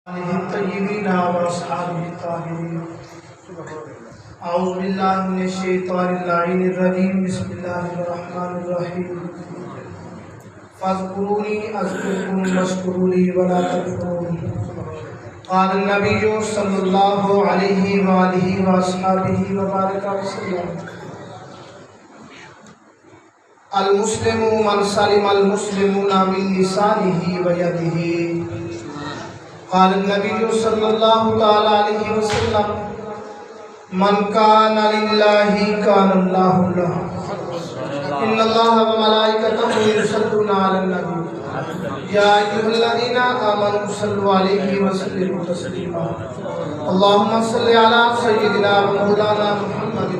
الطيبين وأصحابه الطاهرين. أعوذ بالله من الشيطان اللعين الرجيم. بسم الله الرحمن الرحيم. فاذكروني أذكركم واشكروا لي ولا تكفرون. قال النبي صلى الله عليه وآله وأصحابه وبارك وسلم: المسلم من سلم المسلمون من لسانه ويده. قال النبي صلى الله عليه وسلم: من كان لله كان الله له. إن الله وملائكته يصلون على النبي يا أيها الذين آمنوا صلوا عليه وسلموا تسليما. اللهم صل على سيدنا ومولانا محمد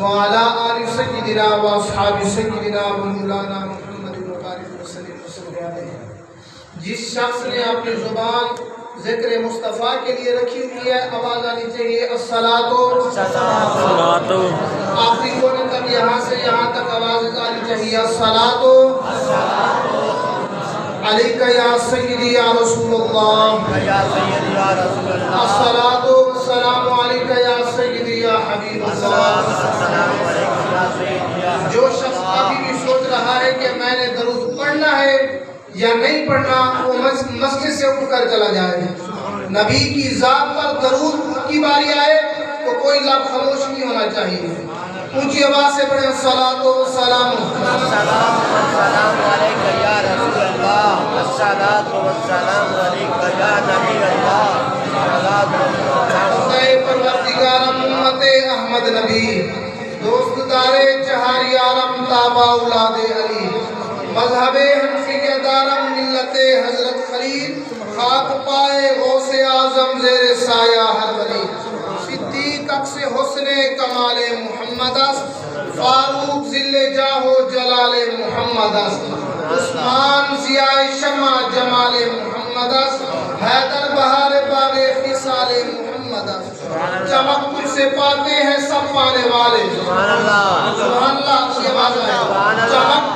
وعلى آل سيدنا وأصحاب سيدنا ومولانا محمد وبارك وسلم علیہ. جس شخص نے اپنی زبان ذکر مصطفیٰ کے لیے رکھی ہوئی ہے، آواز آنی چاہیے الصلاۃ. آخری کونے تک، یہاں سے یہاں تک آواز آنی چاہیے الصلاۃ علیک یا سیدی یا رسول اللہ. الصلاۃ والسلام علیک یا سیدی یا حبیب اللہ. جو شخص ابھی بھی سوچ رہا ہے کہ میں نے درود پڑھنا ہے یا نہیں پڑھنا، وہ مسجد سے اٹھ کر چلا جائے. نبی کی ذات پر درود کی باری آئے تو کوئی لفظ خاموش نہیں ہونا چاہیے. اونچی آواز سے پڑھیں الصلاۃ والسلام علیک یا رسول اللہ. الصلاۃ والسلام علیک یا نبی اللہ. پروردگار امت احمد نبی، دوست دارے چہار یارم تابا اولاد علی، مذہب حنفیہ دارم ملت حضرت خلیل، خاک پائے غوث اعظم زیر سایہ ہر ولی. صدیق اکس حسن کمال محمد است، فاروق ذل جاہ و جلال محمد است، عثمان ضیاء شمع جمال محمد است، حیدر بہار باغ خصال محمد است. چمک تجھ سے پاتے ہیں سب پانے والے. سبحان اللہ. چمک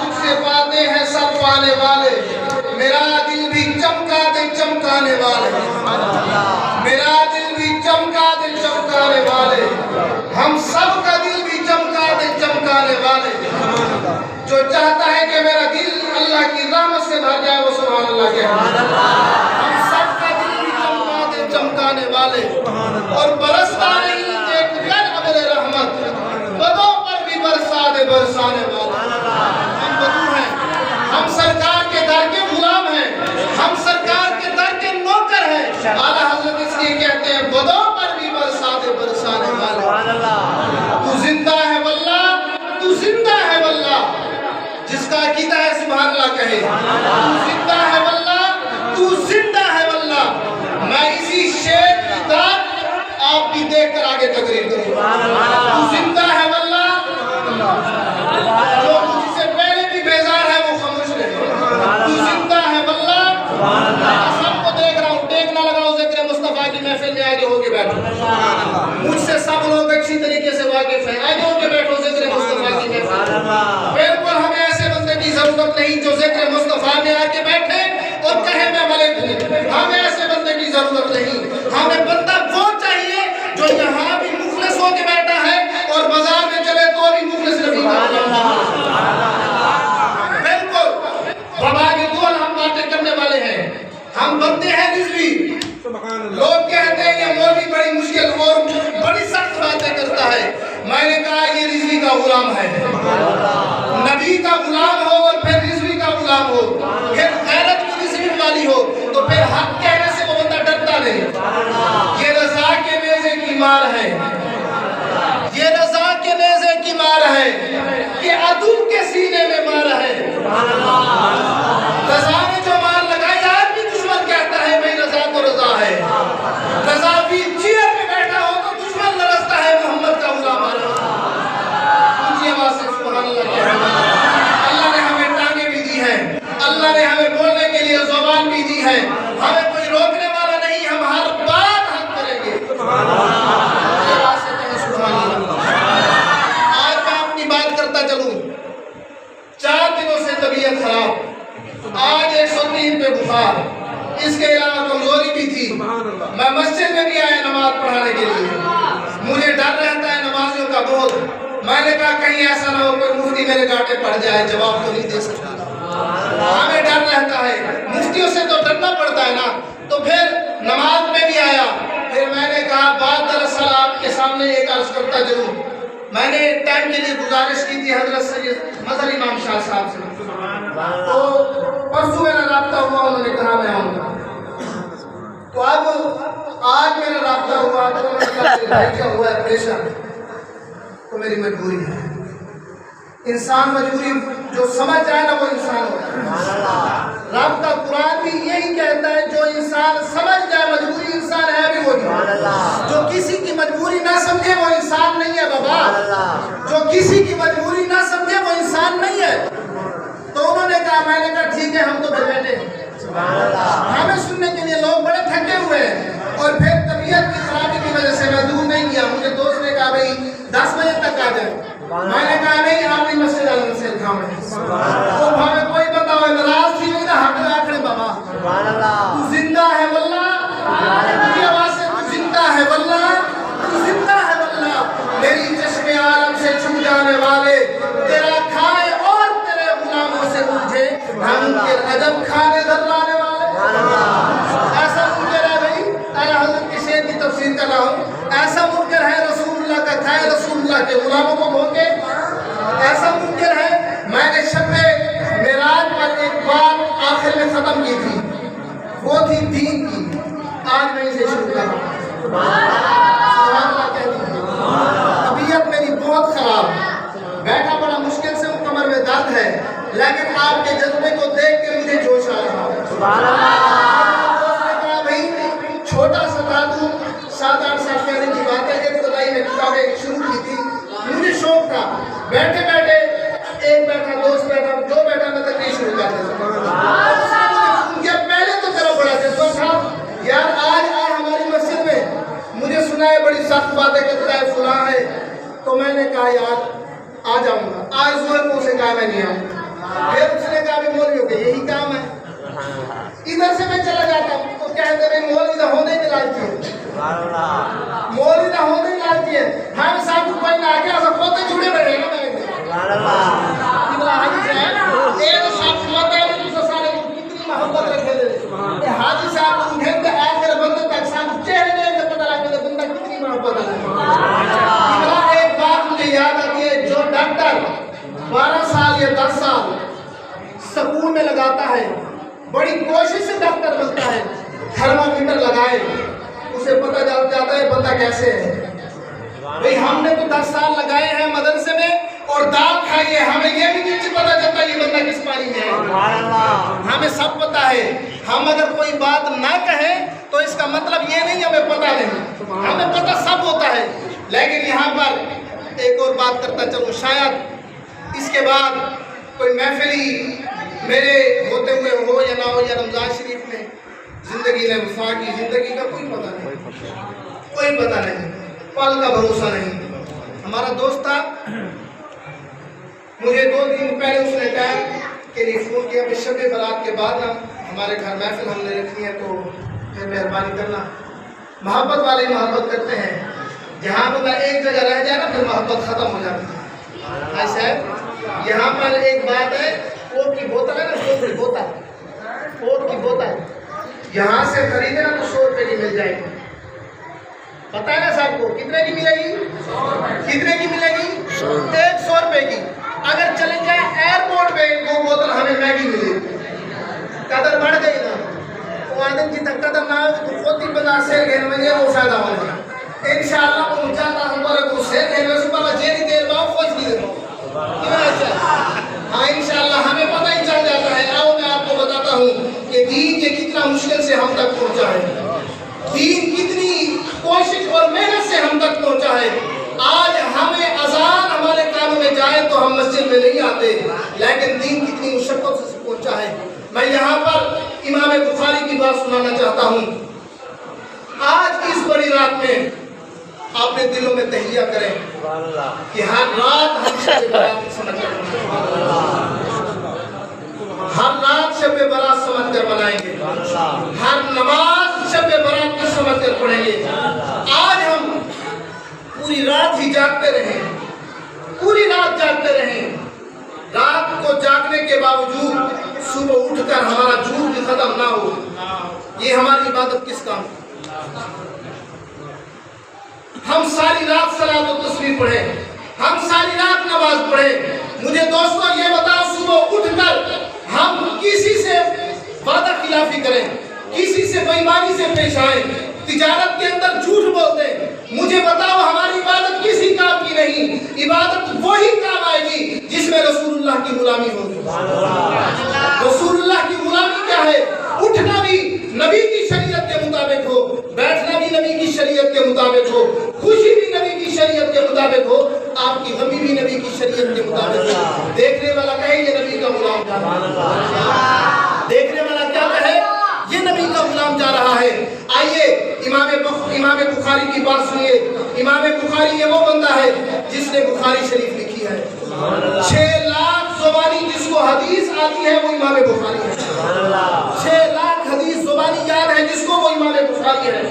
تجھ سے پاتے ہیں سب پانے والے. میرا دل بھی چمکا دے چمکانے والے. میرا دل بھی چمکا دے چمکانے والے. ہم سب کا دل بھی چمکا دے چمکانے والے. جو چاہتا ہے کہ میرا دل اللہ کی رحمت سے بھر جائے وہ سبحان اللہ کہے. ہم سب کا دل بھی چمکا دے چمکانے والے. اور برستا نہیں دیکھ کر ابر رحمت، بدوں پر بھی برسا دے برسانے والے. ہم بدو ہیں، ہم سرکار کے در کے غلام ہیں، ہم سرکار کے در کے نوکر ہیں. اعلیٰ حضرت اس لیے کہتے ہیں بدوں پر بھی برسا دے برسانے والے. تو زندہ ہے واللہ، تو زندہ ہے واللہ. جس کا عقیدہ ہے سبحان اللہ کہے. تو زندہ ہے واللہ، تو زندہ ہے واللہ. میں اسی شعر کی داد آپ بھی دیکھ کر آگے تقریر کروں. تو زندہ ہے واللہ. جو مجھ سے پہلے بھی بیزار ہے وہ خاموش رہے. تو زندہ ہے واللہ. سب کو دیکھ رہا ہوں، ٹیک نہ لگاؤ. ذکر مصطفیٰ کی محفل میں آگے ہو کے بیٹھو. مجھ سے سب لوگ اچھی طریقے سے واقف ہیں. آگے ہو کے بیٹھو ذکر مصطفیٰ کی محفل. بالکل ہمیں ایسے بندے کی ضرورت نہیں جو ذکر مصطفیٰ میں آ کے بیٹھے اور کہے میں ملک ہوں. ہمیں ایسے بندے کی ضرورت نہیں. ہمیں بندہ وہ چاہیے جو یہاں بھی مخلص ہو کے بیٹھا ہے اور بازار میں چلے تو بھی مخلص نہیں. بالکل بابا کی دعا ہم باتیں کرنے والے ہیں. ہم بندے ہیں رضوی. لوگ کہتے ہیں کہ مولوی بڑی مشکل اور بڑی سخت باتیں کرتا ہے. میں نے کہا یہ رضوی کا غلام ہے. نبی کا غلام ہو اور پھر رضوی کا غلام ہو، پھر غیرت کی رضوی والی ہو تو پھر حق کہنے سے وہ بندہ ڈرتا نہیں. یہ رضا کے نیزے کی مار ہے، یہ رضا کے نیزے کی مار ہے، یہ عدو کے سینے میں مار ہے. رضا نے جو مار لگائی آج بھی دشمن کہتا ہے بھئی رضا تو رضا ہے. رضا بھی چیئر پہ بیٹھا ہو تو دشمن لرزتا ہے محمد کا غلام ہے. اونچی آواز سے سبحان اللہ کہہ. اللہ نے ہمیں ٹانگیں بھی دی ہیں، اللہ نے ہمیں بولنے کے لیے زبان بھی دی ہے. ہمیں کوئی روکنے والا نہیں. ہم ہر بات حق کریں گے. آج میں اپنی بات کرتا چلوں. 4 دنوں سے طبیعت خراب، آج 103 پہ بخار. اس کے علاوہ کمزوری بھی تھی. میں مسجد میں بھی آیا نماز پڑھانے کے لیے. مجھے ڈر رہتا ہے نمازیوں کا بہت. میں نے کہا کہیں ایسا نہ ہو کوئی مفتی میرے گاٹے پڑ جائے, جواب تو نہیں دے سکتا. ہمیں ڈر رہتا ہے, مفتیوں سے تو ڈرنا پڑتا ہے نا. تو پھر نماز میں بھی آیا. پھر میں نے کہا بات دراصل آپ کے سامنے ایک عرض کرتا ضرور. میں نے ٹائم کے لیے گزارش کی تھی حضرت سید مظہر امام شاہ صاحب سے. تو پرسوں میرا رابطہ ہوا, انہوں نے کہا میں آؤں گا. تو اب آج میرا رابطہ ہوا تو انہوں نے کہا کہ بھائی کیا ہوا ہے پریشان. تو میری مجبوری ہے. انسان مجبوری جو سمجھ جائے نا وہ انسان ہوتا ہے. رابطہ قرآن بھی یہی کہتا ہے جو انسان سمجھ جائے مجبوری انسان ہے بھی وہی. جو کسی کی مجبوری نہ سمجھے وہ انسان نہیں ہے بابا. جو کسی کی مجبوری نہ سمجھے وہ انسان نہیں ہے. تو انہوں نے کہا, میں نے کہا ٹھیک ہے ہم تو پھر بیٹھے ہیں. ہمیں سننے کے لیے لوگ بڑے تھکے ہوئے ہیں. اور پھر طبیعت کی خرابی کی وجہ سے میں دور نہیں گیا. مجھے دوست نے کہا بھائی 10 بجے تک آ جائے. میں نے کہا نہیں آپ نہیں مسجد آنے سے کام ہے. تو ہمیں کوئی بندہ ہوئے ناراض تھی نہیں نا, حق آخر بابا تو زندہ ہے واللہ. کی آواز سے تو زندہ ہے واللہ, تو زندہ ہے واللہ. میری چشم عالم سے چھپ جانے والے تیرا کھائے اور تیرے غلاموں سے الجھے ہم کے عجب کھانے دھرانے والے. ایسا منکر ہے بھائی, اعلیٰ حضرت کے شعر کی تفسیر کر رہا ہوں. ایسا منکر ہے رسول اللہ کا کھائے رسول اللہ کے غلاموں کو بھونکے. ایسا منکر ہے. میں نے شب معراج پر ایک بات آخر میں ختم کی تھی, وہ تھی دین کی. آج میں اسے شروع کر رہا ہوں. سبحان اللہ کہتی ہوں. طبیعت میری بہت خراب, بیٹھا بڑا مشکل سے ہوں, کمر میں درد ہے, لیکن آپ کے جذبے کو دیکھ کے مجھے جوش آ رہا ہے. دوست نے کہا بھائی چھوٹا سا دادو 7-8 سال پہلے کی بات ہے, ابتدائی میں کتابیں شروع کی تھی. مجھے شوق تھا بیٹھے بیٹھے ایک بیٹھا دوست بیٹھا جو بیٹھا میں تقریر شروع کر دیتا. پہلے تو میرا بڑا جذبہ تھا یار آج آئے ہماری مسجد میں, مجھے سنا ہے بڑی سخت باتیں کرتا ہے فلاں ہے. تو میں نے کہا یار آ جاؤں گا. آج ظہر کو اسے کہا میں نہیں آؤں گا. پھر اس نے کہا بھی مولویوں کے یہی کام ہے. ادھر سے میں چلا جاتا ہوں تو کہتے ہیں مولوی نہ ہونے کے لالچی ہے, مولوی نہ ہونے کے لالچی ہے. ہم صاحب کو کوئی نہ آ گیا سب پوتے چھوڑے بیٹھے نا. محبت رکھے دے حاجی صاحب اٹھے تے آخر بندے تک سب چہرے دے پتہ لگ گیا بندہ کتنی محبت ہے. ایک بات مجھے یاد آتی ہے, جو ڈاکٹر 12 سال یا 10 سال سکول میں لگاتا ہے, بڑی کوشش سے ڈاکٹر بنتا ہے, تھرمامیٹر لگائے اسے پتہ چل جاتا ہے بندہ کیسے ہے. بھئی ہم نے تو 10 سال لگائے ہیں مدرسے میں اور دال کھائی ہے, ہمیں یہ بھی نہیں پتہ چلتا یہ بندہ کس پانی میں ہے. ہمیں سب پتہ ہے. ہم اگر کوئی بات نہ کہیں تو اس کا مطلب یہ نہیں ہمیں پتہ نہیں, ہمیں پتہ سب ہوتا ہے. لیکن یہاں پر ایک اور بات کرتا چلوں, شاید اس کے بعد کوئی محفلی میرے ہوتے ہوئے ہو یا نہ ہو, یا رمضان شریف میں زندگی میں وفا کی زندگی کا کوئی پتہ نہیں, کوئی پتہ نہیں, پل کا بھروسہ نہیں. ہمارا دوست تھا, مجھے 2 دن پہلے اس نے ٹائم کے لیے فون کیا کہ شب برات کے بعد ہمارے گھر محفل ہم نے رکھی ہے تو پھر مہربانی کرنا. محبت والے محبت کرتے ہیں, جہاں بندہ ایک جگہ رہ جائے نا پھر محبت ختم ہو جاتی ہے. بھائی صاحب یہاں پر ایک بات ہے, کوک کی بوتل ہے نا, کوک کی بوتل, کوک کی بوتل یہاں سے خریدے نا تو 100 روپے کی مل جائے گی. پتہ ہے نا صاحب کو کتنے کی ملے گی, کتنے کی ملے گی, 100 روپے کی. اگر چلیں جائیں ایئرپورٹ پہ وہ بوتل ہمیں مہنگی ملے گی. قدر بڑھ گئی نا, وہ آدم کی تک قدر نہ ہو تو خود ہی بازار سے گھر میں وہ فائدہ ہو جائے. انشاءاللہ وہ چاہتا ہمارے کو سے گھر میں صبح جیری دیر باؤ خوش بھی دے ہاں انشاءاللہ ہمیں پتہ ہی چل جاتا ہے. آؤ میں آپ کو بتاتا ہوں کہ دین یہ کتنا مشکل سے ہم تک پہنچا ہے, دین کتنی کوشش اور محنت سے ہم تک پہنچا ہے. آج ہمیں اذان ہمارے کانوں میں جائے تو ہم مسجد میں نہیں آتے, لیکن دین کتنی مشقت سے پہنچا ہے. میں یہاں پر امام بخاری کی بات سنانا چاہتا ہوں. آج اس بڑی رات میں اپنے دلوں میں تہیہ کریں کہ ہر رات ہم شب برات سمجھ کر ہر رات شب برات سمجھ کر منائیں گے. ہر نماز شب برات کی سمجھ کر پڑھیں گے. آج ہم پوری رات ہی جاگتے رہیں, پوری رات جاگتے رہیں. رات کو جاگنے کے باوجود صبح اٹھ کر ہمارا جھوٹ بھی ختم نہ ہو, یہ ہماری عبادت کس کام؟ ہم ساری رات صلاۃ و تسبیح پڑھیں, ہم ساری رات نماز پڑھیں. مجھے دوستوں یہ بتاؤ, صبح اٹھ کر ہم کسی سے وعدہ خلافی کریں, کسی سے بے ایمانی سے پیش آئیں, تجارت کے اندر جھوٹ بولتے ہیں, مجھے بتاؤ ہماری عبادت کسی کام کی نہیں. عبادت وہی کام آئے گی جس میں رسول اللہ کی غلامی ہوگی. رسول اللہ کی غلامی کیا ہے؟ اٹھنا بھی نبی کی شریعت کے مطابق ہو, بیٹھنا بھی نبی کی شریعت کے مطابق ہو, خوشی بھی نبی کی شریعت کے مطابق ہو, آپ کی غمی بھی نبی کی شریعت کے مطابق ہو. دیکھنے والا کہے یہ نبی کا غلام جا رہا ہے, دیکھنے والا کیا کہے یہ نبی کا غلام جا رہا ہے. آئیے امام بخاری کی بات سنیے. امام بخاری یہ وہ بندہ ہے جس نے بخاری شریف لکھی ہے. 6 لاکھ زبانی جس کو حدیث آتی ہے وہ امام بخاری ہے. 6 لاکھ حدیث زبانی یاد ہے جس کو وہ امام بخاری ہے.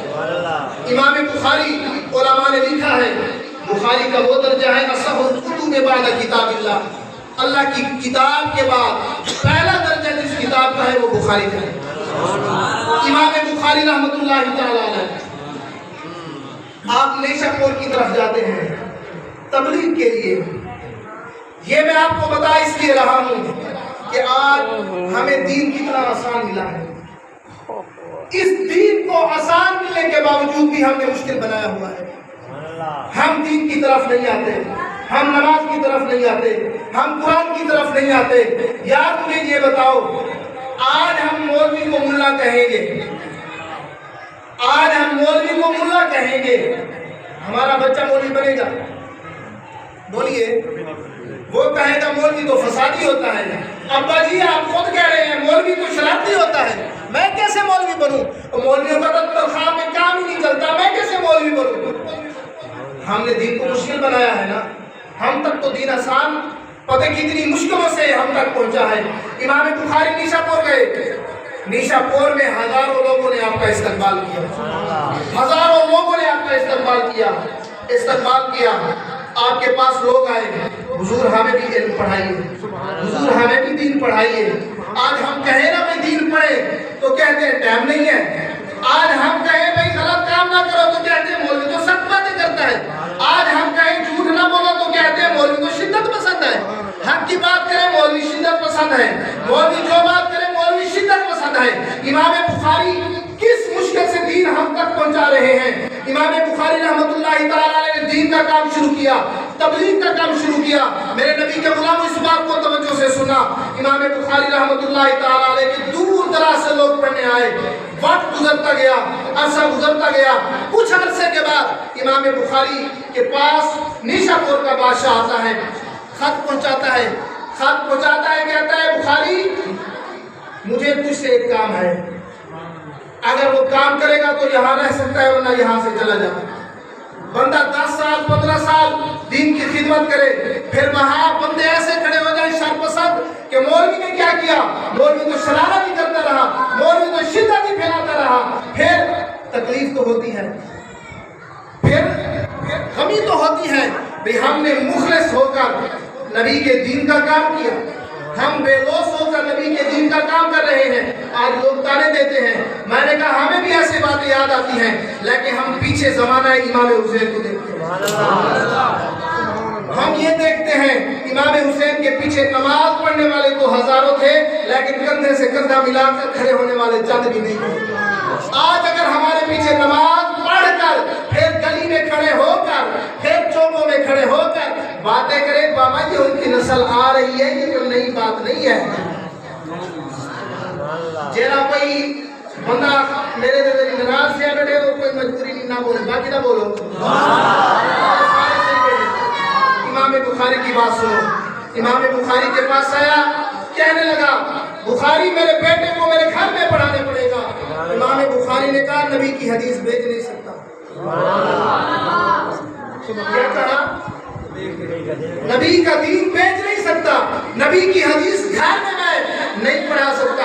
امام بخاری علماء نے لکھا ہے بخاری کا وہ درجہ ہے اصح الکتب بعد کتاب اللہ, اللہ کی کتاب کے بعد پہلا درجہ جس کتاب کا ہے وہ بخاری کا ہے. امام بخاری رحمۃ اللہ تعالی علیہ. آپ نیشا پور کی طرف جاتے ہیں تبلیغ کے لیے. یہ میں آپ کو بتا اس لیے رہا ہوں کہ آج ہمیں دین کتنا آسان ملا ہے. اس دین کو آسان ملنے کے باوجود بھی ہم نے مشکل بنایا ہوا ہے. ہم دین کی طرف نہیں آتے, ہم نماز کی طرف نہیں آتے, ہم قرآن کی طرف نہیں آتے. یار مجھے یہ بتاؤ, آج ہم مولوی کو ملا کہیں گے, آج ہم مولوی کو ملا کہیں گے, ہمارا بچہ مولوی بنے گا؟ بولیے. وہ کہے گا مولوی تو فسادی ہوتا ہے. ابا جی آپ خود کہہ رہے ہیں مولوی تو شرارتی ہوتا ہے, میں کیسے مولوی بنوں؟ مولویوں کا تو تنخواہ میں کام ہی نہیں چلتا, میں کیسے مولوی بنوں؟ ہم نے دین کو مشکل بنایا ہے نا. ہم تک تو دین آسان پتہ کتنی مشکلوں سے ہم تک پہنچا ہے. امام بخاری نیشا پور گئے, نیشا پور میں ہزاروں لوگوں نے آپ کا استقبال کیا, ہزاروں لوگوں نے آپ کا استقبال کیا. آپ کے پاس لوگ آئے, حضور ہمیں بھی علم پڑھائیے, حضور ہمیں بھی دین پڑھائیے. آج ہم کہیں نا بھائی دین پڑھے تو کہتے ہیں ٹائم نہیں ہے. آج ہم کہیں بھائی غلط کام نہ کرو تو کہتے ہیں مولوی تو سخت باتیں کرتا ہے. آج ہم کہیں جھوٹ نہ بولو تو کہتے ہیں مولوی تو شدت پسند ہے. حق کی بات کریں مولوی شدت پسند ہے, مولوی جو بات کریں مولوی شدت پسند ہے. امام بخاری کس مشکل سے دین ہم تک پہنچا رہے ہیں. امام بخاری رحمۃ اللہ تعالی علیہ نے دین کا کام شروع کیا, تبلیغ کا کام شروع کیا. میرے نبی کے غلاموں اس بات کو توجہ سے سنا. امام بخاری رحمۃ اللہ تعالی علیہ کے دور دراز سے لوگ پڑھنے آئے. وقت گزرتا گیا, عرصہ گزرتا گیا. کچھ عرصے کے بعد امام بخاری کے پاس نیشا پور کا بادشاہ آتا ہے, خط پہنچاتا ہے. خط پہنچاتا ہے, کہتا ہے بخاری مجھے تجھ سے ایک کام ہے, اگر وہ کام کرے گا تو یہاں رہ سکتا ہے ورنہ یہاں سے چلا جائے. بندہ 10 سال 15 سال دین کی خدمت کرے, پھر وہاں بندے ایسے کھڑے ہو جائیں شرپسند کہ مولوی نے کیا کیا, مولوی تو شرارت ہی کرتا رہا, مولوی تو شدت ہی پھیلاتا رہا. پھر تکلیف تو ہوتی ہے, پھر غمی تو ہوتی ہے. بھئی ہم نے مخلص ہو کر نبی کے دین کا کام کیا, ہم بے لوث ہو کر نبی کے دین کا کام کر رہے ہیں. آج لوگ تانے دیتے ہیں. میں نے کہا ہمیں بھی ایسی باتیں یاد آتی ہیں, لیکن ہم پیچھے زمانہ امام حسین کو دیکھتے ہیں. ہم یہ دیکھتے ہیں امام حسین کے پیچھے نماز پڑھنے والے تو ہزاروں تھے, لیکن کندھے سے کندھا ملا کر کھڑے ہونے والے چند بھی نہیں تھے. آج اگر ہمارے پیچھے نماز پڑھ کر پھر گلی میں کھڑے ہو کر پھر چوکوں میں کھڑے ہو کر باتیں کرے بابا یہ ان کی نسل آ رہی ہے, یہ کوئی نئی بات نہیں ہے. جیرا کوئی بندہ میرے دل ناراض سے بیٹھے وہ کوئی مجبوری نہیں نہ بولے, باقی نہ بولو. امام بخاری کی بات سنو. امام بخاری کے پاس آیا, کہنے لگا بخاری میرے بیٹے کو میرے گھر میں پڑھانے پڑے گا. امام بخاری نے کہا نبی کی حدیث بھیج نہیں سکتا. کیا کہا؟ نبی کا دین بیچ نہیں سکتا, نبی کی حدیث گھر میں میں نہیں پڑھا سکتا.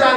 4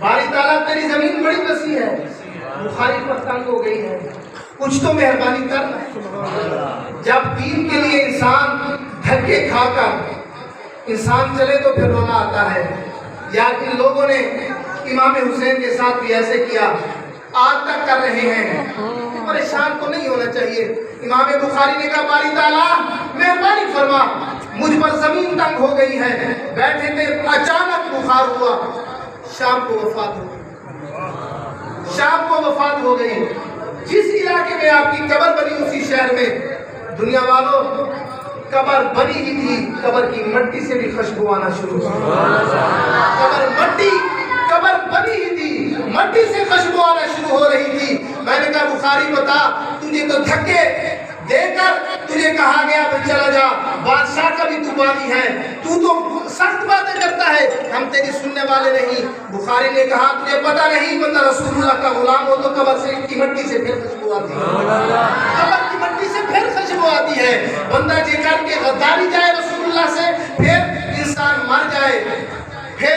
باری تعالیٰ تیری زمین بڑی وسیع ہے، بخاری پر تنگ ہو گئی ہے، کچھ تو مہربانی کرنا۔ جب دین کے لیے انسان دھکے کھا کر انسان چلے تو پھر رونا آتا ہے۔ یا ان لوگوں نے امام حسین کے ساتھ بھی ایسے کیا، آج تک کر رہے ہیں، پریشان تو نہیں ہونا چاہیے۔ امام بخاری نے کہا باری تعالیٰ مہربانی فرما، مجھ پر زمین تنگ ہو گئی ہے، بیٹھے تھے اچانک بخار ہوا، شام کو وفات ہو گئی، شام کو وفات ہو گئی۔ جس علاقے میں آپ کی قبر بنی اسی شہر میں دنیا والوں قبر بنی ہی تھی، قبر کی مٹی سے بھی خوشبو آنا شروع ہوئی۔ قبر بنی ہی تھی، مٹی سے خوشبو آنا شروع ہو رہی تھی۔ میں نے کہا بخاری بتا، تجھے تو دھکے دے کر تجھے کہا گیا کہ چلا جا، بادشاہ کا بھی تو باغی ہے، تو سخت باتیں کرتا ہے، ہم تیری سننے والے نہیں۔ بخاری نے کہا تجھے پتہ نہیں بندہ رسول اللہ کا غلام ہو تو قبر سے کی مٹی سے پھر خوشبو آتی ہے، قبر کی مٹی سے پھر خوشبو آتی ہے۔ بندہ جے کر کے غداری جائے رسول اللہ سے، پھر انسان مر جائے، پھر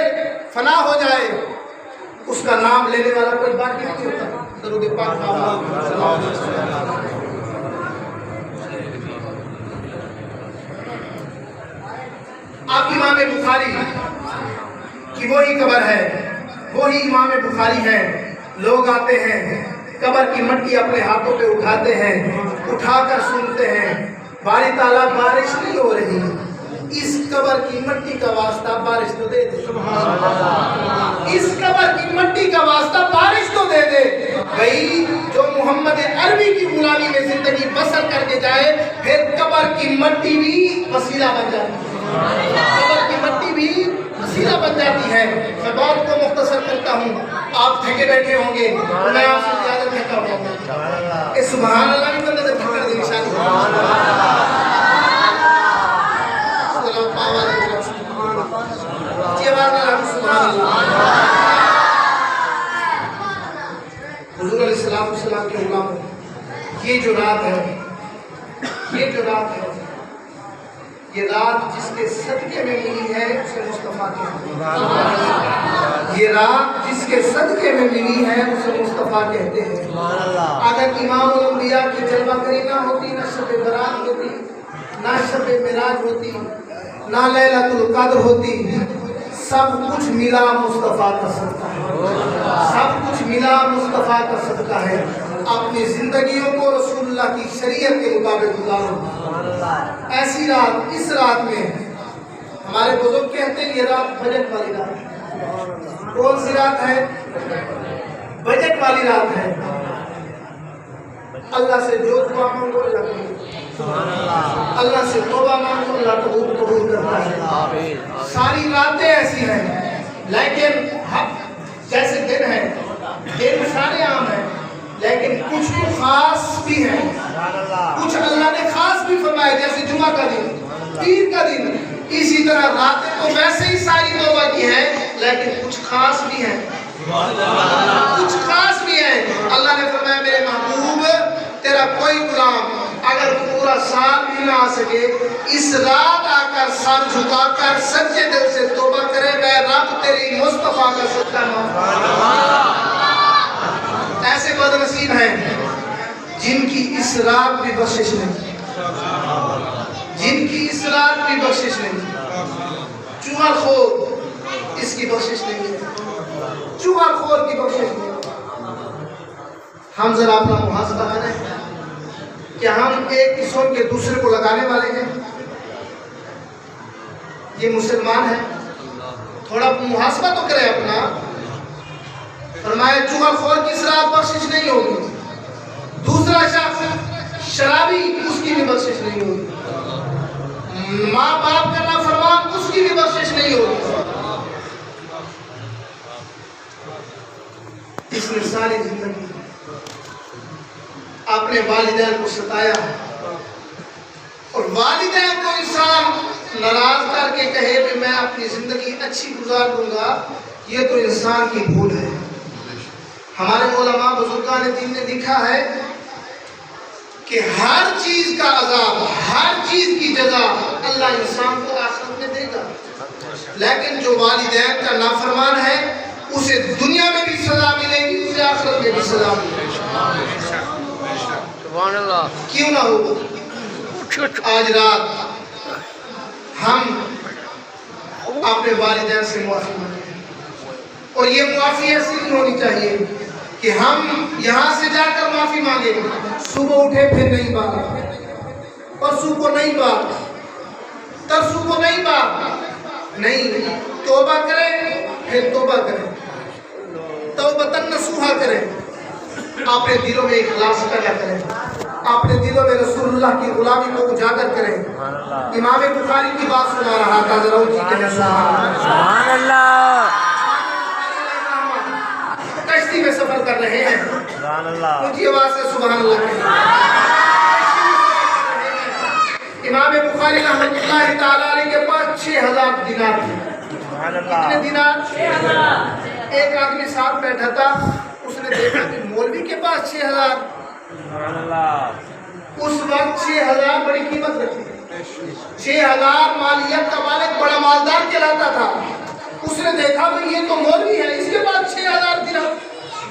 فنا ہو جائے، اس کا نام لینے والا کوئی باقی نہیں ہوتا۔ درود پاک صلی اللہ علیہ وسلم۔ آپ امام بخاری کی وہی قبر ہے، وہی امام بخاری ہے۔ لوگ آتے ہیں، قبر کی مٹی اپنے ہاتھوں پہ اٹھاتے ہیں، اٹھا کر سنتے ہیں باری تعالیٰ بارش نہیں ہو رہی، اس قبر کی مٹی کا واسطہ بارش تو دے دے، اس قبر کی مٹی کا واسطہ بارش تو دے دے۔ بھئی جو محمد عربی کی غلامی میں زندگی بسر کر کے جائے، پھر قبر کی مٹی بھی وسیلہ بن جاتی ہے، قبر کی مٹی بھی وسیلہ بن جاتی ہے۔ میں بات کو مختصر کرتا ہوں، آپ تھکے بیٹھے ہوں گے، میں آپ سے زیادہ تھکا ہوں کہ سبحان اللہ بھی بندہ جب تھکر دی نشانی حضور علیہ السلام کے غلاموں، یہ جو رات ہے، یہ جو رات ہے، یہ رات جس کے صدقے میں ملی ہے اسے مصطفیٰ کہتے ہیں۔ یہ رات جس کے صدقے میں ملی ہے اسے مصطفیٰ کہتے ہیں۔ اگر امام الانبیاء کی جلوہ کری نہ ہوتی، نہ شب برات ہوتی، نہ شب معراج ہوتی، نہ لیلۃ القدر ہوتی، سب کچھ ملا مصطفیٰ کا صدقہ ہے، سب کچھ ملا مصطفیٰ کا صدقہ ہے۔ اپنی زندگیوں کو رسول اللہ کی شریعت کے مطابق گزارو۔ ایسی رات، اس رات میں ہمارے بزرگ کہتے ہیں یہ رات بجٹ والی رات ہے۔ کون سی رات ہے؟ بجٹ والی رات ہے۔ اللہ سے جو دعا مانگو اللہ قبول، اللہ سے توبہ مانگو اللہ قبول کرتا ہے۔ ساری راتیں ایسی ہیں، لیکن جیسے دن ہے، دن سارے عام ہیں، لیکن کچھ تو خاص بھی ہیں، کچھ اللہ نے خاص بھی فرمایا، جیسے جمعہ کا دن، پیر کا دن۔ اسی طرح راتیں تو ویسے ہی ساری توبہ کی ہیں، لیکن کچھ خاص بھی ہیں، کچھ خاص بھی ہیں۔ اللہ نے فرمایا میرے محبوب تیرا کوئی غلام اگر پورا سال بھی نہ آ سکے، اس رات آ کر سر جھکا کر سچے دل سے توبہ کرے، میں رب تیری مصطفیٰ کا صدقہ مانگتا۔ ایسے بد نصیب ہیں جن کی اس رات بھی بخشش نہیں، جن کی اس رات بھی بخشش نہیں۔ چوہا خور اس کی بخشش نہیں ہے، چوہا خور کی بخشش نہیں ہے۔ ہم ذرا اپنا محاسبہ کریں، کیا ہم ایک قسم کے دوسرے کو لگانے والے ہیں؟ یہ مسلمان ہے، تھوڑا محاسبہ تو کرے اپنا۔ فرمایا چوہا خور کی اس رات بخشش نہیں ہوگی، دوسرا شخص شرابی اس کی بھی بخشش نہیں ہوگی، ماں باپ کا نافرمان اس کی بھی بخشش نہیں ہوگی۔ اس نے ساری زندگی اپنے والدین کو ستایا، اور والدین کو انسان ناراض کر کے کہے کہ میں اپنی زندگی اچھی گزار دوں گا، یہ تو انسان کی بھول ہے۔ ہمارے علماء بزرگان دین نے لکھا ہے کہ ہر چیز کا عذاب، ہر چیز کی جزا اللہ انسان کو آخرت میں دے گا، لیکن جو والدین کا نافرمان ہے اسے دنیا میں بھی سزا ملے گی، اسے آخرت میں بھی سزا ملے گی۔ سبحان اللہ۔ کیوں نہ ہو؟ آج رات ہم اپنے والدین سے معافی مانگیں، اور یہ معافی ایسی نہیں ہونی چاہیے کہ ہم یہاں سے جا کر معافی مانگیں، صبح اٹھے پھر نہیں بات، پرسوں کو نہیں بات، ترسوں کو نہیں بات، نہیں، توبہ کریں پھر توبہ کریں، توبۃ نصوحہ کریں، اپنے دلوں میں اخلاص پیدا کریں، اپنے دلوں میں رسول اللہ کی غلامی کو اجاگر کریں۔ امام بخاری کی بات سنا رہا تھا، ذرا اونچی کہنا سبحان اللہ۔ کشتی میں سفر کر رہے ہیں، سبحان اللہ۔ اونچی آواز سے سبحان اللہ کہیں۔ امام بخاری رحمۃ اللہ تعالیٰ علیہ کے پاس 6000 دینار تھے۔ کتنے دینار؟ ایک آدمی ساتھ بیٹھا تھا، اس نے دیکھا کہ مولوی کے پاس 6000۔ اس وقت 6000 بڑی قیمت رکھی، 6000 مالیت کا مالک بڑا مالدار کہلاتا تھا۔ اس نے دیکھا کہ یہ تو مولوی ہے، اس کے پاس 6000 درہم،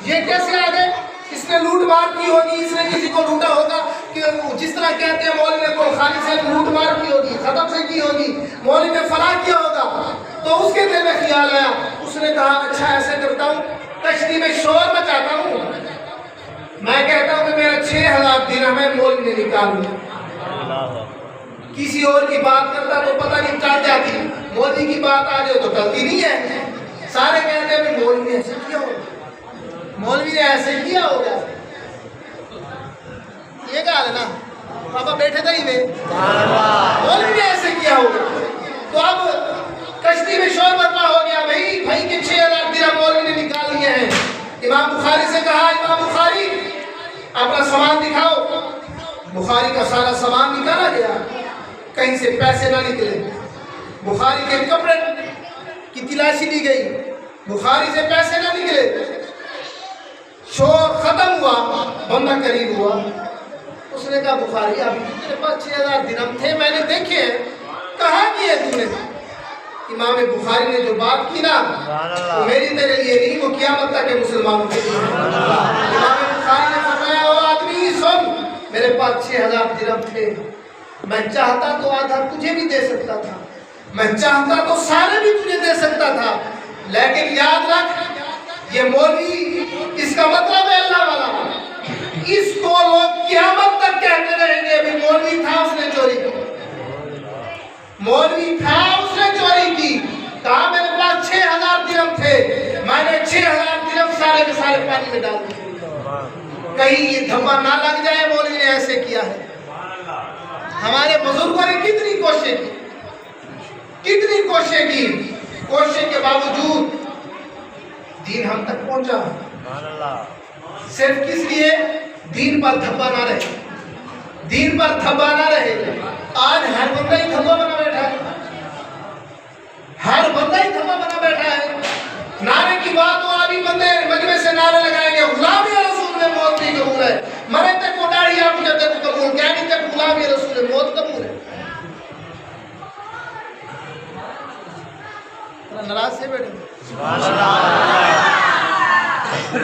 یہ کیسے آ گئے؟ اس نے لوٹ مار کی ہوگی، اس نے کسی کو لوٹا ہوگا، کہ جس طرح کہتے ہیں مولوی نے کوئی خالی سے لوٹ مار کی ہوگی، ختم سے کی ہوگی، مولوی نے فلاں کیا ہوگا۔ تو اس کے دل میں خیال آیا، اس نے کہا اچھا ایسے کرتا ہوں، کشتی میں شور مچاتا ہوں، میں کہتا ہوں کہ میرا 6000 درہم ہے، مولوی نے نکال لیا۔ کسی اور کی بات کرتا تو پتہ نہیں ٹل جاتی، مولوی کی بات آ جائے تو ٹلتی نہیں ہے۔ سارے کہتے ہیں کہ مولوی نے ایسے کیا ہوگا، مولوی نے ایسے کیا ہوگا، یہ کہا ہے نا پاپا بیٹھے تھے ہی میں، مولوی نے ایسے کیا ہوگا۔ تو اب کشتی میں شور برپا ہو گیا، بھائی کے 6000 درہم مولوی نے نکال لیے ہیں۔ امام بخاری سے کہا امام بخاری اپنا سامان دکھاؤ۔ بخاری کا سارا سامان نکالا گیا، کہیں سے پیسے نہ نکلے۔ بخاری کے کپڑے کی تلاشی لی گئی، بخاری سے پیسے نہ نکلے۔ شور ختم ہوا، بندہ قریب ہوا، اس نے کہا بخاری ابھی تیرے پاس 6000 درہم تھے، میں نے دیکھے ہیں، کہاں کیے تو نے؟ امام بخاری نے جو بات کی نا وہ میری تیرے لیے نہیں، وہ قیامت تک کے مسلمانوں کے لیے۔ امام بخاری نے فرمایا او آدمی سن، میرے پاس 6000 درہم تھے، میں چاہتا تو آدھا تجھے بھی دے سکتا تھا، میں چاہتا تو سارے بھی تجھے دے سکتا تھا، لیکن یاد رکھ یہ مولوی، اس کا مطلب ہے اللہ والا، اس کو لوگ قیامت تک کہتے رہیں گے بھی مولوی تھا اس نے چوری کی، مولوی تھا اس نے چوری کی۔ کہا میرے پاس 6000 درہم تھے، میں نے 6000 درہم سارے کے سارے پانی میں ڈال دیے، کہیں یہ دھبا نہ لگ جائے مولوی نے ایسے کیا ہے۔ ہمارے بزرگوں نے کتنی کوششیں کی، کوشش کے باوجود دین ہم تک پہنچا، صرف کس لیے؟ دین پر دھبا نہ رہے، دین پر دھبا نہ رہے۔ آج ہر بندہ ہی دھبا بنا بیٹھا ہے، ہر بندہ ہی دھبا بنا بیٹھا ہے۔ نعرے کی بات ہو، ابھی بندے مجمع سے نعرے لگائیں گے غلامی رسول میں موت بھی قبول ہے، مرے تک کو داڑھی آپ مجھے تک قبول، کیا نہیں تک غلامی رسول میں موت قبول ہے۔ ناراض سے بیٹھے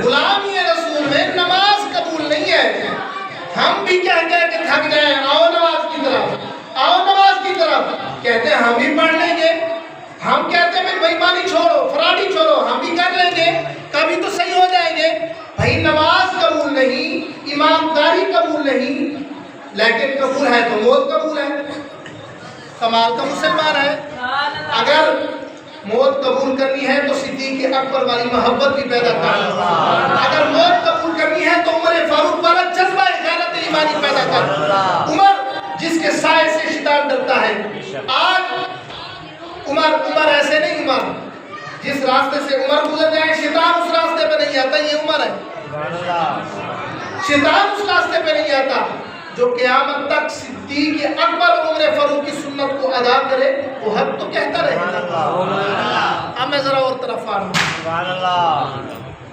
غلامی رسول میں نماز قبول نہیں ہے۔ ہم بھی کہہ کے تھک جائیں، آؤ نماز کی طرف، آؤ نماز کی طرف، کہتے ہیں ہم بھی پڑھ لیں گے، ہم کہتے ہیں بے ایمانی چھوڑو، فراڈی چھوڑو، ہم بھی کر لیں گے، کبھی تو صحیح ہو جائیں گے۔ بھائی نماز قبول نہیں، ایمانداری قبول نہیں، لیکن قبول ہے تو موت قبول ہے۔ کمال کا مسلمان ہے۔ اگر موت قبول کرنی ہے تو صدیق اکبر والی محبت بھی پیدا کر، اگر موت قبول کرنی ہے تو عمر فاروق والا جذبہ غیرت ایمانی پیدا کر، عمر جس کے سائے سے شیطان ڈرتا ہے۔ آج عمر ایسے نہیں، عمر جس راستے سے عمر گزر جائے شیطان اس راستے پہ نہیں آتا، یہ عمر ہے، شیطان اس راستے پہ نہیں آتا۔ جو قیامت تک صدیق اکبر اور عمر فاروق کی سنت کو ادا کرے وہ حق تو کہتا رہے گا۔ اب میں ذرا اور طرف آ رہا ہوں، سبحان اللہ،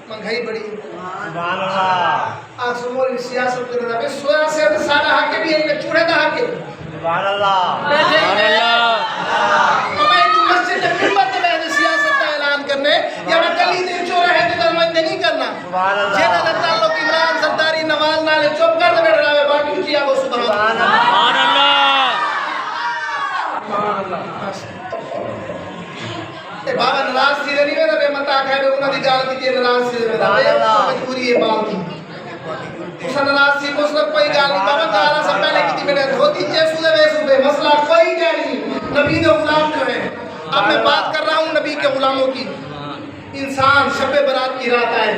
مہنگائی بڑی ہے، سبحان اللہ، آسموں سیاست کے نظام میں سویا سے سارا حق بھی ہے، چوڑے کا حق ہے، سبحان اللہ، سبحان اللہ۔ میں تو مسجد میں ممبر پہ بیٹھے سیاست کا اعلان کرنے یا میں گلی دے سبحان اللہ جنہ دا تعلق عمران سرداری نواز نالے چپ کر دے بیٹھ رہا ہے باقی اچھی آگو سبحان اللہ اے بابا نراز سیرے نہیں میرا بے متا کھائے بے انہوں دی گال کی تیے نراز سیرے میرا بے مجبوری یہ بات دی اسا نراز سی کو صرف کوئی گال نہیں بابا گالا سب پہلے کی تھی میں نے دھوتی جیسو دے ویسو بے مسئلہ کوئی کہہ نہیں نبی دے غلام جو ہے اب میں بات کر رہا ہوں نبی کے غلاموں کی انسان شب برات کی رات آئے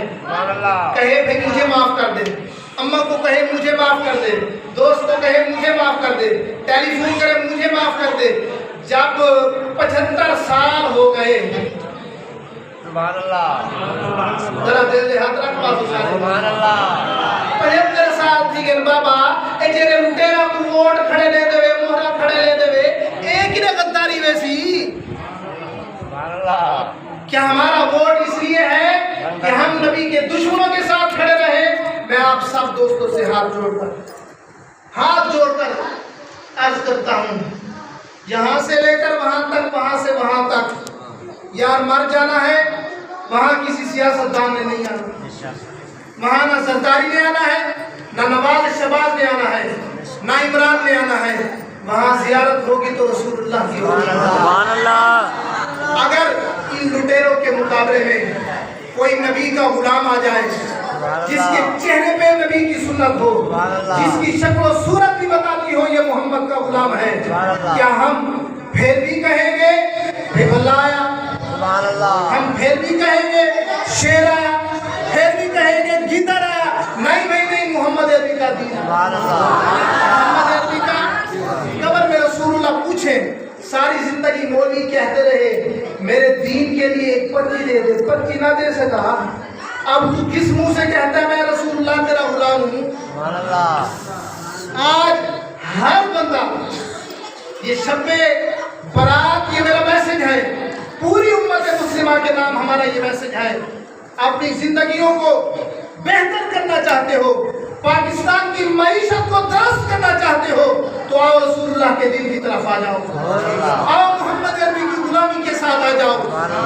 کہے بھئی مجھے معاف کر دے اماں کو کہے مجھے معاف کر دے دوست کو کہے مجھے معاف کر دے ٹیلی فون کرے مجھے معاف کر دے جب 75 سال ہو گئے سبحان اللہ ذرا دل دے ہاتھ رکھ باتو سارے سبحان اللہ 75 سال تھی گئے بابا اے جیرے لٹیرا کو ووٹ کھڑے لے دے وے مہرہ کھڑے لے دے وے ایک ہی نے غداری ویسی سبحان اللہ کیا ہمارا ووٹ اس لیے ہے کہ ہم نبی کے دشمنوں کے ساتھ کھڑے رہے میں آپ سب دوستوں سے ہاتھ جوڑ کر عرض کرتا ہوں یہاں سے لے کر وہاں تک وہاں سے وہاں تک یار مر جانا ہے وہاں کسی سیاستدان نے نہیں آنا وہاں نہ سرداری نے آنا ہے نہ نواز شہباز نے آنا ہے نہ عمران نے آنا ہے وہاں زیارت ہوگی تو رسول اللہ کی ہوگی سبحان اللہ اگر ان لٹیروں کے مقابلے میں کوئی نبی کا غلام آ جائے جس کے چہرے پہ نبی کی سنت ہو جس کی شکل و صورت بھی بتاتی ہو یہ محمد کا غلام ہے کیا ہم پھر بھی کہیں گے بے بلا آیا سبحان اللہ ہم پھر بھی کہیں گے شیر آیا پھر بھی کہیں گے گیدڑ آیا نہیں بھائی نہیں محمد عربی کا دین سبحان اللہ محمد عربی کا قبر میں رسول اللہ پوچھیں ساری زندگی مولوی کہتے رہے میرے دین کے لیے ایک پرچی دے دے پرچی نہ دے سکا اب تو کس منہ سے کہتا ہے میں رسول اللہ تیرا غلام ہوں سبحان اللہ آج ہر بندہ یہ شب برات یہ میرا میسج ہے پوری امت مسلمہ کے نام ہمارا یہ میسج ہے اپنی زندگیوں کو بہتر کرنا چاہتے ہو پاکستان کی معیشت کو درست کرنا چاہتے ہو تو آؤ رسول اللہ کے دین کی طرف آ جاؤ آؤ محمد عربی کی غلامی کے ساتھ آ جاؤ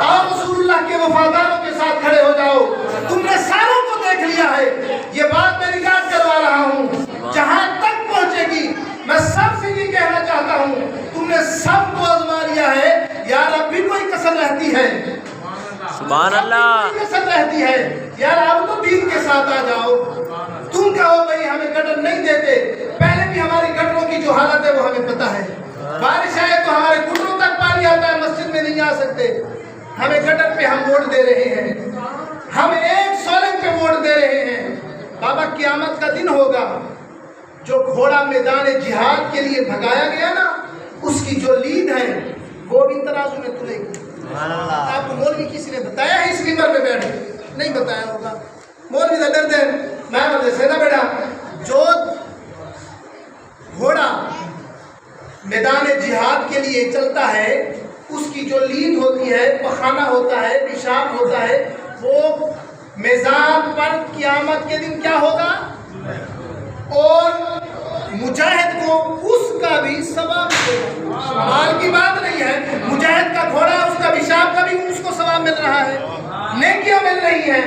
آؤ رسول اللہ کے وفاداروں کے ساتھ کھڑے ہو جاؤ تم نے ساروں کو دیکھ لیا ہے یہ بات میں ریکارڈ کروا رہا ہوں جہاں تک پہنچے گی میں سب سے یہ کہنا چاہتا ہوں تم نے سب کو آزما لیا ہے یار اب بھی کوئی کسر رہتی ہے سبحان اللہ کسر رہتی ہے یار اب تو دین کے ساتھ آ جاؤ تم کہو بھئی ہمیں گٹر نہیں دیتے پہلے بھی ہماری گٹروں کی جو حالت ہے وہ ہمیں پتہ ہے بارش آئے تو ہمارے گٹروں تک پانی آتا ہے مسجد میں نہیں آ سکتے ہمیں گٹر پہ ہم ووٹ دے رہے ہیں ہم ایک سولنگ پہ ووٹ دے رہے ہیں بابا قیامت کا دن ہوگا جو گھوڑا میدان جہاد کے لیے بھگایا گیا نا اس کی جو لید ہے وہ بھی ترازو میں تلے گی آپ کو مولوی کسی نے بتایا ہے اس ممبر پہ بیٹھے نہیں بتایا ہوگا مولوی کا درد ہے میں مدد سے نا بیٹا جو گھوڑا میدان جہاد کے لیے چلتا ہے اس کی جو لید ہوتی ہے پخانہ ہوتا ہے پیشاب ہوتا ہے وہ میزان پر قیامت کے دن کیا ہوگا اور مجاہد کو اس کا بھی ثواب مال کی بات نہیں ہے مجاہد کا گھوڑا اس کا پیشاب کا بھی اس کو ثواب مل رہا ہے نیکیاں مل رہی ہیں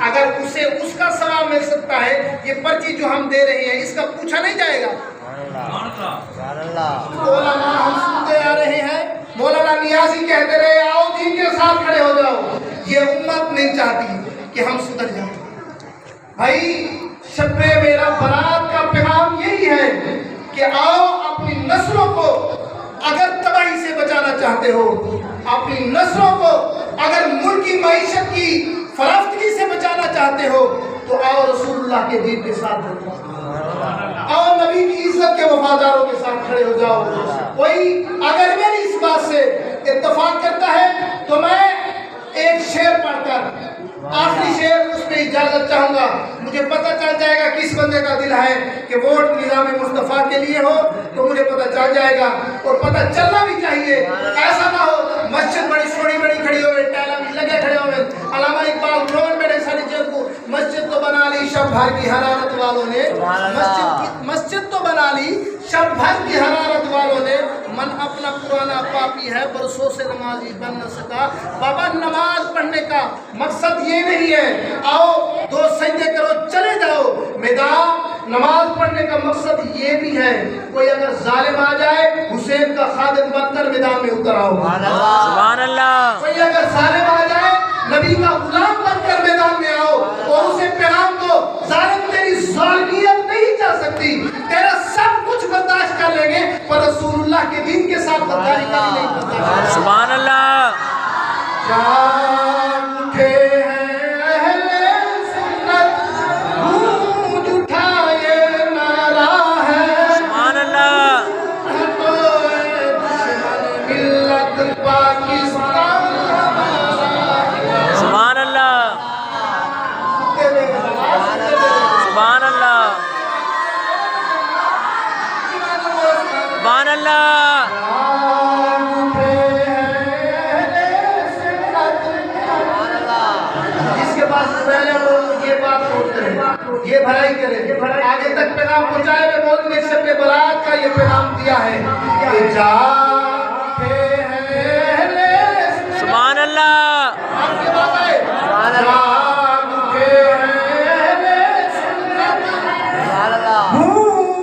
اگر اسے اس کا ثواب مل سکتا ہے یہ پرچی جو ہم دے رہے ہیں اس کا پوچھا نہیں جائے گا مولانا ہم سنتے آ رہے ہیں مولانا نیازی کہتے رہے آؤ دین کے ساتھ کھڑے ہو جاؤ یہ امت نہیں چاہتی کہ ہم سدھر جائیں بھائی شب میرا برات کا پیغام یہی ہے کہ آؤ اپنی نسلوں کو اگر تباہی سے بچانا چاہتے ہو اپنی نسلوں کو اگر ملک کی معیشت کی فرافتگی سے بچانا چاہتے ہو تو آؤ رسول اللہ کے دین کے ساتھ ہو جاؤ آؤ نبی کی عزت کے وفاداروں کے ساتھ کھڑے ہو جاؤ کوئی اگر میری اس بات سے اتفاق کرتا ہے تو میں ایک شعر پڑھ کر آخری شعر اس پہ اجازت چاہوں گا مجھے پتہ چل جائے گا کس بندے کا دل ہے کہ ووٹ نظام مصطفیٰ کے لیے ہو تو مجھے پتہ چل جائے گا اور پتہ چلنا بھی چاہیے ایسا نہ ہو مسجد بڑی سوڑی بڑی کھڑی ہوئے ٹیلا بھی لگے کھڑے ہوئے علامہ اقبال رومن بیٹھے ساری چیز کو مسجد تو بنا لی شب بھر کی حرارت والوں نے مسجد تو بنا لی شب بھر کی حرارت والوں نے من اپنا پرانا پاپی ہے برسوں سے نمازی بن نہ سکا بابا نماز پڑھنے کا مقصد یہ نہیں ہے آؤ دو یہ بھی ہے کوئی اگر ظالم آ جائے حسین کا خادم بن کر میدان میں اتر آؤ سبحان اللہ کوئی اگر ظالم آ جائے نبی کا غلام بن کر میدان میں آؤ اور اسے پیغام دو ظالم تیری ظالمیت نہیں چل سکتی تیرا سب کچھ برداشت کر لیں گے پر رسول اللہ کے دین کے ساتھ غداری کبھی نہیں برداشت سبحان اللہ جاگ اٹھے ہیں اہل سنت گونج اٹھا یہ نعرہ ہے سبحان اللہ تو اے دشمن ملت پاکستان سبحان اللہ سبحان اللہ سبحان اللہ جس کے پاس پہلے لوگ یہ بات سوچتے ہیں یہ بھلائی کرے آگے تک پیغام پہنچائے میں مولوی نے شب برات کا یہ پیغام دیا ہے کہ